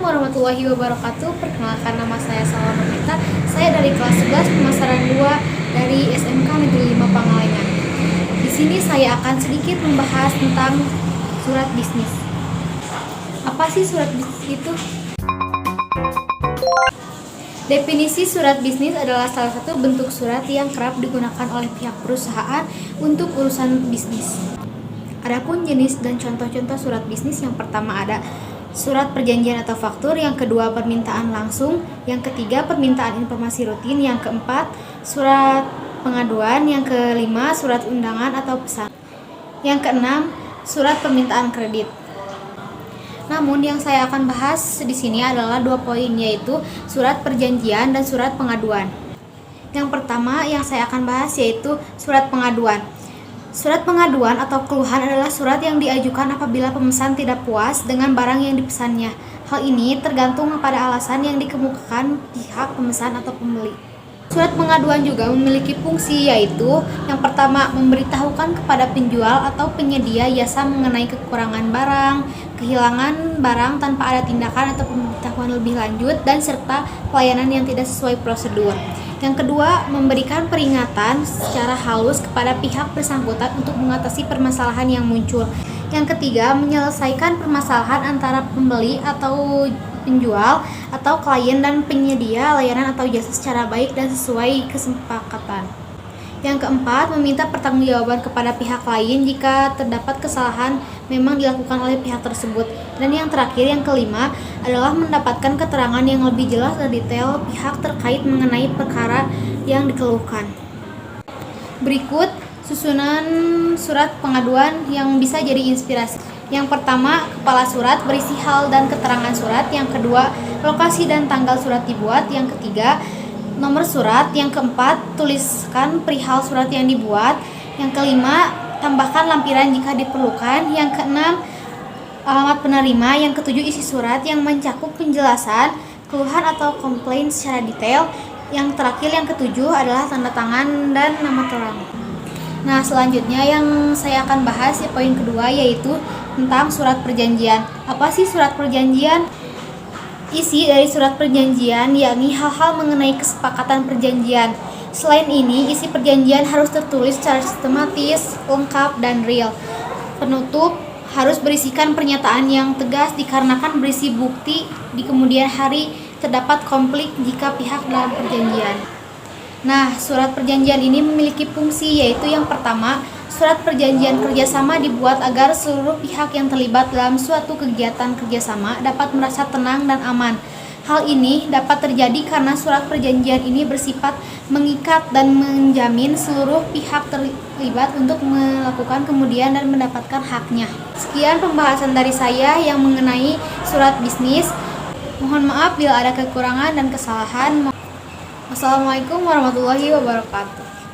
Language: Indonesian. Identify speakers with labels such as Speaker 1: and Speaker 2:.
Speaker 1: Warahmatullahi wabarakatuh. Perkenalkan, nama saya Salma Nurmita. Saya dari kelas 11 pemasaran 2 dari SMK Negeri 5 Pangalengan. Di sini saya akan sedikit membahas tentang surat bisnis. Apa sih surat bisnis itu? Definisi surat bisnis adalah salah satu bentuk surat yang kerap digunakan oleh pihak perusahaan untuk urusan bisnis. Adapun jenis dan contoh-contoh surat bisnis, yang pertama ada surat perjanjian atau faktur, yang kedua permintaan langsung, yang ketiga permintaan informasi rutin, yang keempat surat pengaduan, yang kelima surat undangan atau pesan, yang keenam surat permintaan kredit. Namun yang saya akan bahas di sini adalah 2 poin, yaitu surat perjanjian dan surat pengaduan. Yang pertama yang saya akan bahas yaitu surat pengaduan. Surat pengaduan atau keluhan adalah surat yang diajukan apabila pemesan tidak puas dengan barang yang dipesannya. Hal ini tergantung pada alasan yang dikemukakan pihak pemesan atau pembeli. Surat pengaduan juga memiliki fungsi, yaitu yang pertama memberitahukan kepada penjual atau penyedia jasa mengenai kekurangan barang, kehilangan barang tanpa ada tindakan atau pemberitahuan lebih lanjut, dan serta pelayanan yang tidak sesuai prosedur. Yang kedua, memberikan peringatan secara halus kepada pihak bersangkutan untuk mengatasi permasalahan yang muncul. Yang ketiga, menyelesaikan permasalahan antara pembeli atau penjual atau klien dan penyedia layanan atau jasa secara baik dan sesuai kesepakatan. Yang keempat, meminta pertanggungjawaban kepada pihak lain jika terdapat kesalahan memang dilakukan oleh pihak tersebut. Dan yang terakhir, yang kelima, adalah mendapatkan keterangan yang lebih jelas dan detail pihak terkait mengenai perkara yang dikeluhkan. Berikut susunan surat pengaduan yang bisa jadi inspirasi. Yang pertama, kepala surat berisi hal dan keterangan surat. Yang kedua, lokasi dan tanggal surat dibuat. Yang ketiga, nomor surat. Yang keempat, tuliskan perihal surat yang dibuat. Yang kelima, tambahkan lampiran jika diperlukan. Yang keenam, alamat penerima. Yang ketujuh, isi surat yang mencakup penjelasan, keluhan atau komplain secara detail. Yang terakhir, yang ketujuh, adalah tanda tangan dan nama terang. Nah, selanjutnya yang saya akan bahas poin kedua, yaitu tentang surat perjanjian. Apa sih surat perjanjian? Isi dari surat perjanjian yakni hal-hal mengenai kesepakatan perjanjian. Selain ini, isi perjanjian harus tertulis secara sistematis, lengkap, dan real. Penutup harus berisikan pernyataan yang tegas dikarenakan berisi bukti di kemudian hari terdapat konflik jika pihak dalam perjanjian. Nah, surat perjanjian ini memiliki fungsi, yaitu yang pertama, surat perjanjian kerjasama dibuat agar seluruh pihak yang terlibat dalam suatu kegiatan kerjasama dapat merasa tenang dan aman. Hal ini dapat terjadi karena surat perjanjian ini bersifat mengikat dan menjamin seluruh pihak terlibat untuk melakukan kemudian dan mendapatkan haknya. Sekian pembahasan dari saya yang mengenai surat bisnis. Mohon maaf bila ada kekurangan dan kesalahan. Wassalamualaikum warahmatullahi wabarakatuh.